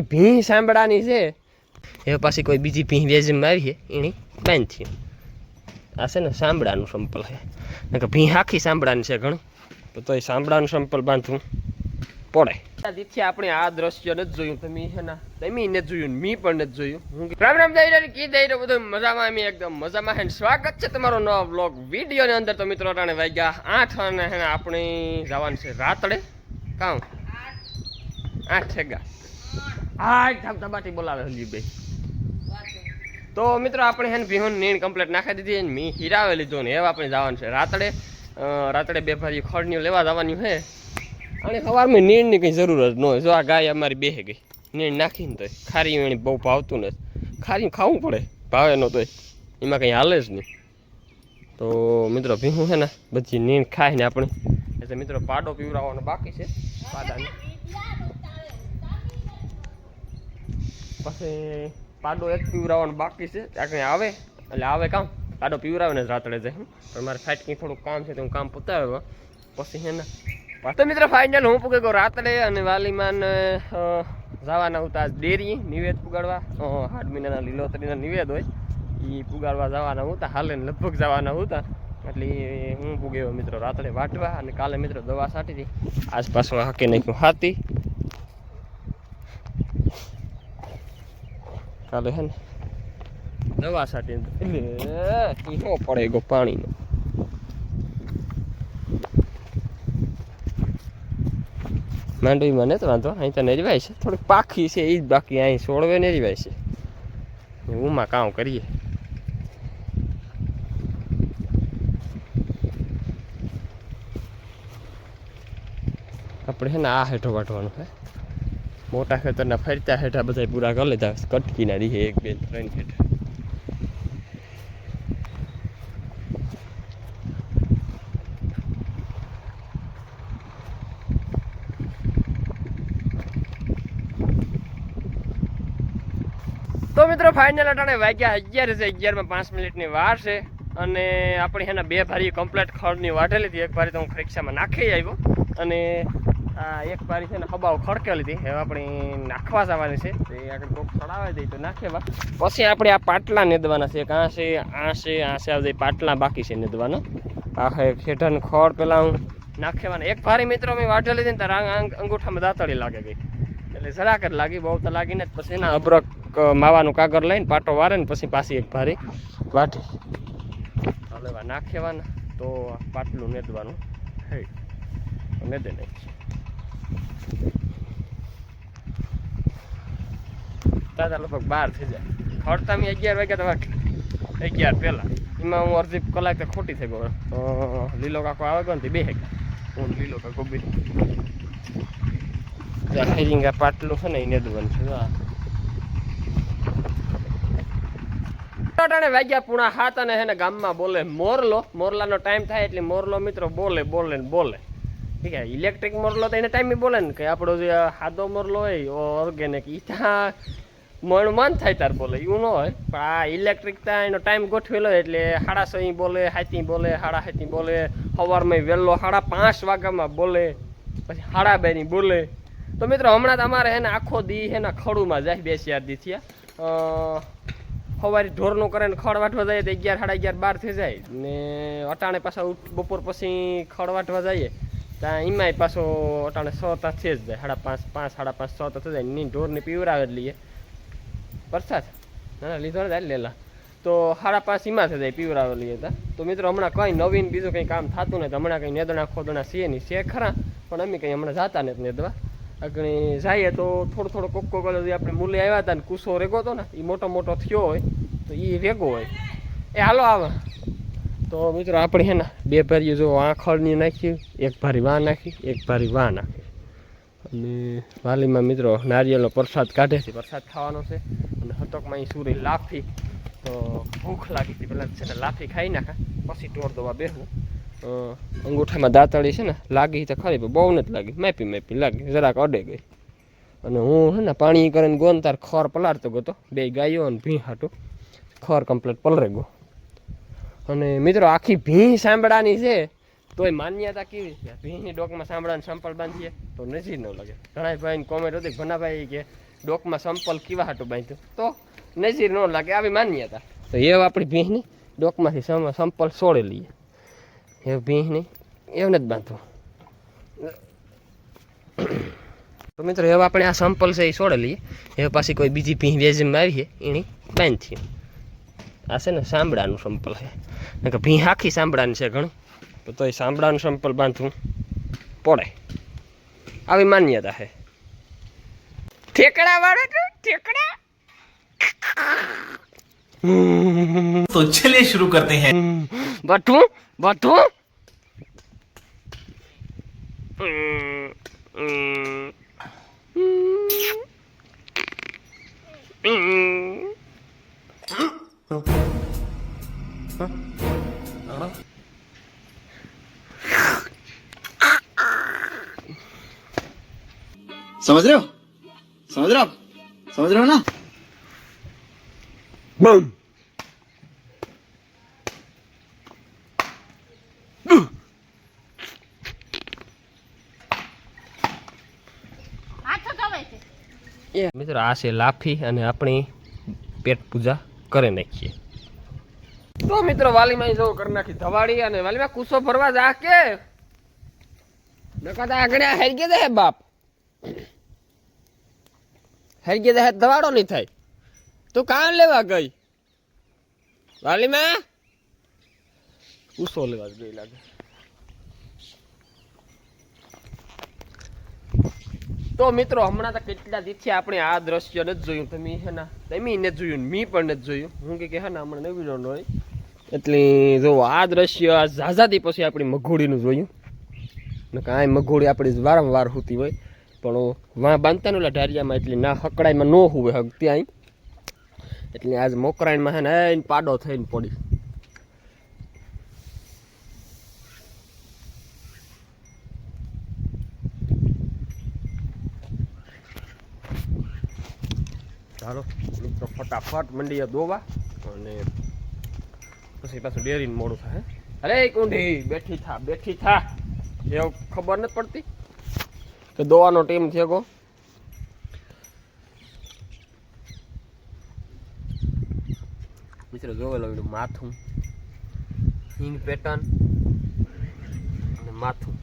ભીં સાંભળાની છે એ પાછી કોઈ બીજી ભીં વેજમાં આવી છે એની બંધ થયું. આ છે ને સાંભળાનું સંપલ છે, ભીં આખી સાંભળાની છે ઘણું, તો એ સાંભળાનું સંપલ બાંધવું પડે. દીથી આપણે આ દ્રશ્ય નથી જોયું, તમે છે ને તમે નથી જોયું, મી પણ નથી જોયું. હું રામ રામ દઈ રહ્યો કી દઈ રહ્યો બધું મજામાં, અમે એકદમ મજામાં છે. સ્વાગત છે તમારો નવા બ્લોગ વિડીયોની અંદર. તો મિત્રો અટાણે વાગ્યા 8 અને છે ને આપણે જવાનું છે રાતડે કામ 8 છેગા. હા ધબધબાટી બોલાવે હલજીભાઈ. તો મિત્રો આપણે છે ને ભીહોન નીણ કમ્પ્લીટ નાખી દીધી અને મી હીરાવે લીધો ને હવે આપણે જવાનું છે રાતડે. રાતડે બે ભારી ખડની લેવા જવાની છે અને સવારમાં નીણની કંઈ જરૂર જ ન હોય. જો આ ગાય અમારી બેહે ગઈ, નીણ નાખીને તો ખારી એની બહુ ભાવતું નથી, ખારી ખાવું પડે, ભાવે ન તોય એમાં કંઈ હાલે જ નહીં. તો મિત્રો ભીહું છે ને બધી નીણ ખાય ને આપણે એટલે મિત્રો પાડો પીવડાવવાનો બાકી છે. પાડાને પછી પાડો એક પીવડાવવાનો બાકી છે, ત્યાં આવે એટલે આવે કામ પાડો પીવડાવે ને રાતડે જાય. પણ મારે ફાટકી થોડુંક કામ છે તો હું કામ પતાવે પછી છે ને. તો મિત્રો ફાઇનલ હું પૂગે ગયો રાતડે અને વાલીમાન જવાના હતા ડેરી નિવેદ પુગાડવા. 8 મહિનાના લીલોતરીના નિવેદ હોય એ પુગાડવા જવાના હતા, હાલે લગભગ જવાના હતા. એટલે હું પૂગ્યો મિત્રો રાતડે વાટવા. અને કાલે મિત્રો દવા છાંટી હતી, આસપાસમાં હાકી નાખ્યું હાથી. કાલે હે ને દવા છાંટી એટલે પડે ગયો પાણીનો. માંડવીમાં ને તો વાંધો, અહીં તો નેરવાય છે, થોડીક પાખી છે એ જ બાકી, અહીં છોડવે નેરવાય છે. ઉમાં કામ કરીએ. આપણે છે ને આ હેઠો વાટવાનું છે, મોટા ખેતરના ફરતા હેઠા બધા પૂરા કરી લીધા, કટકીના રીહે 1 2 3 હેઠા. તો મિત્રો ફાઇનલ અટાણે વાગ્યા 11 છે, 11 માં 5 મિનિટની વાર છે. અને આપણે એના 2 ભારી કમ્પ્લીટ ખડની વાટેલી હતી. એક ભારી તો હું ખરીક્ષામાં નાખી આવ્યો અને આ એક ભારી છે ને હબાવ ખડકેલી હતી, હવે આપણે નાખવા જવાની છે. તો એ આગળ કોક ચડાવી દઈ તો નાખેવા. પછી આપણે આ પાટલા નેદવાના છે, આ છે આ પાટલા બાકી છે નેદવાના. આ ખેઠાનું ખડ પેલા હું નાખેવાના. એક ભારી મિત્રો મેં વાટેલી હતી ને ત્યારે અંગૂઠામાં દાંતળી લાગે ગઈ, એટલે જરાક જ લાગી, બહુ તો લાગી ને. પછી એના અબરક માવાનું કાગળ લઈને પાટો વારે ને પછી પાછી એક ભારી વાટી લેવા નાખેવાના. તો પાટલું નેદવાનું હે નેદે નાખીએ. દાદા લગભગ 12 થઈ જાય. ખડતા મેં 11 વાગ્યા તો 11 પહેલાં એમાં હું અડધી કલાક તો ખોટી થઈ ગયો. લીલો કાકો આવે ગયો ને બે હું લીલો કાકો બે હેરિંગા પાટલું છે ને એ નેદવાનું છે. વાગ્યા 6:30 અને હે ને ગામમાં બોલે મોરલો. મોરલાનો ટાઈમ થાય એટલે મોરલો મિત્રો બોલે બોલે ને બોલે. ઠીક છે, ઇલેક્ટ્રિક મોરલો તો એને ટાઈમે બોલે ને કે આપણો જે સાદો મોરલો હોય ઓર્ગેનિક એ ત્યાં મોણું મન થાય તાર બોલે એવું ન હોય. પણ આ ઇલેક્ટ્રિક ત્યાં એનો ટાઈમ ગોઠવેલો એટલે 6:30 બોલે, 7 બોલે, 7:30 બોલે, સવારમાં વહેલો 5:30 વાગ્યામાં બોલે, પછી 2:30 બોલે. તો મિત્રો હમણાં તમારે હે ને આખો દી હે ને ખડુમાં જાય. 2-4 દી થયા. સવારે ઢોરનું કરે ને ખડ વાટવા જાય તો 11 સાડા 11 12 થઈ જાય ને. અટાણે પાછા બપોર પછી ખડ વાટવા જઈએ ત્યાં એમાંય પાછો અટાણે 6 થઈ જ જાય. 5:30 5:30 6 થઈ જાય. ની ઢોરને પીવરાવે જ લઈએ વરસાદ ના લીધો ને લેલા તો 5:30 એમાં થઈ જાય પીવરાવે લઈએ ત્યાં. તો મિત્રો હમણાં કંઈ નવીન બીજું કંઈ કામ થતું નથી. હમણાં કંઈ નેદણા ખોદણા છે નહીં, છે ખરા પણ અમે કંઈ હમણાં જતા નથી નેદવા. આગળ જઈએ તો થોડો કોકો આપણે મૂલે આવ્યા હતા ને કુસો રેગો હતો ને એ મોટો થયો હોય તો એ રેગો હોય એ હાલો આવે. તો મિત્રો આપણે છે ને 2 ભારીઓ જો આ ખડની નાખી, 1 ભારી વાં નાખી, 1 ભારી વાં નાખી. અને વાલીમાં મિત્રો નારિયેળનો પ્રસાદ કાઢે છે, પ્રસાદ ખાવાનો છે. અને હતકમાં અહીં સુરી લાફી, તો ભૂખ લાગી હતી પહેલાં છે ને લાફી ખાઈ નાખા પછી ટોર દવા બેહું. અંગૂઠામાં દાંતળી છે ને લાગી તો ખરી પણ બહુ નથી લાગી, માપી લાગી, જરાક અડે ગઈ. અને હું છે ને પાણી કરીને ગોન તાર ખર પલાળતો ગયો તો 2 ગાયો અને ભીં હાટું ખર કમ્પ્લીટ પલરે ગયો. અને મિત્રો આખી ભીં સાંભળાની છે તોય માન્યતા કેવી છે, ભીંની ડોકમાં સાંભળાને સંપલ બાંધીએ તો નજીક ન લાગે. ઘણા ભાઈને કોમેન્ટ હતી ભનાભાઈ કે ડોકમાં સંપલ કેવા હાટું બાંધ્યું તો નજીર ન લાગે આવી માન્યતા. તો એ આપણી ભીંસને ડોકમાંથી સંપલ છોડી લઈએ. એ ભીંસને એવું જ બાંધવું. તો મિત્રો હવે આપણે આ સંપલ છે એ છોડી લઈએ. હવે પાછી કોઈ બીજી ભીંસ વેજમાં આવી છે એની બાંધીએ. આ છે ને સાંભળાનું સંપલ છે કે ભીંસ આખી સાંભળાની છે ઘણું તો એ સાંભળાનું સંપલ બાંધવું પડે આવી માન્યતા છે. ઠેકડા વાળો તો ઠેકડા. तो चलिए शुरू करते हैं. બઠું બઠું समझ रहे हो समझ रहे हो ना. બમ મિત્રો આ છે લાફી અને આપણી પેટ પૂજા કરી નાખીએ. તો મિત્રો વાલીમાં જો કરી નાખી ધવાડી અને વાલીમાં કુસો ભરવા જા કે નકર આગળ હેર કે દે બાપ હેર કે દે ધવાડો નહીં થાય. તું કાં લેવા ગઈ વાલીમાં કુસો લેવા ગઈ લાગે. તો મિત્રો હમણાં તો કેટલા દિવસથી આપણે આ દ્રશ્ય નથી જોયું. તમે હે ને તમે નથી જોયું મી પણ નથી જોયું. હું કે હે ને હમણાં નવી રોડ હોય એટલે જો આ દ્રશ્ય ઝાઝાથી પછી આપણી મઘોડીનું જોયું ને કાંઈ મઘોડી આપણી વારંવાર હોતી હોય પણ વાં બાંધતા નોલા ઢારિયામાં એટલે ના હકડાઈમાં ન હોય હક ત્યાં એટલે આજ મોકરાઈનમાં હે ને એને પાડો થઈને પડી. ચાલો મિત્રો ફટાફટ મંડીએ દોવા અને પછી પાછું ડેરીને મોડું થાય. અરે કુંઢી બેઠી થા એવું ખબર નથી પડતી કે દોવાનો ટાઈમ થયો ગો. મિત્રો જોવેલો માથું હિંગ પેટર્ન અને માથું